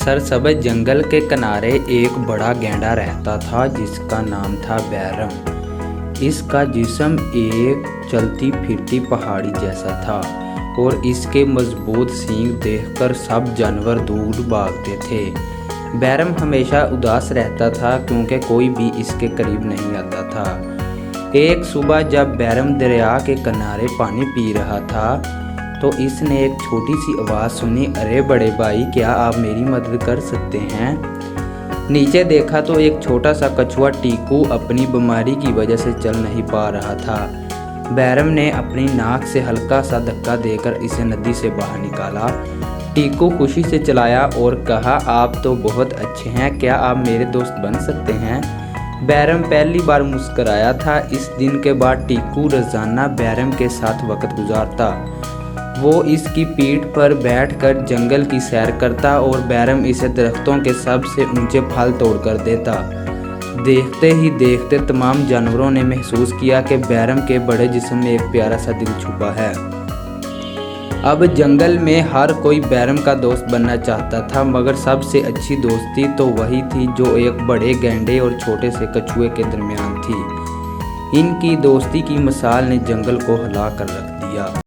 सरसब्ज जंगल के किनारे एक बड़ा गैंडा रहता था जिसका नाम था बैरम। इसका जिस्म एक चलती फिरती पहाड़ी जैसा था और इसके मजबूत सींग देखकर सब जानवर दूर भागते थे। बैरम हमेशा उदास रहता था क्योंकि कोई भी इसके करीब नहीं आता था। एक सुबह जब बैरम दरिया के किनारे पानी पी रहा था तो इसने एक छोटी सी आवाज़ सुनी, अरे बड़े भाई, क्या आप मेरी मदद कर सकते हैं? नीचे देखा तो एक छोटा सा कछुआ टीकू अपनी बीमारी की वजह से चल नहीं पा रहा था। बैरम ने अपनी नाक से हल्का सा धक्का देकर इसे नदी से बाहर निकाला। टीकू खुशी से चलाया और कहा, आप तो बहुत अच्छे हैं, क्या आप मेरे दोस्त बन सकते हैं? बैरम पहली बार मुस्कराया था। इस दिन के बाद टीकू रोजाना बैरम के साथ वक्त गुजारता। वो इसकी पीठ पर बैठकर जंगल की सैर करता और बैरम इसे दरख्तों के सबसे ऊंचे फल तोड़कर देता। देखते ही देखते तमाम जानवरों ने महसूस किया कि बैरम के बड़े जिस्म में एक प्यारा सा दिल छुपा है। अब जंगल में हर कोई बैरम का दोस्त बनना चाहता था, मगर सबसे अच्छी दोस्ती तो वही थी जो एक बड़े गैंडे और छोटे से कछुए के दरमियान थी। इनकी दोस्ती की मिसाल ने जंगल को हिला कर रख दिया।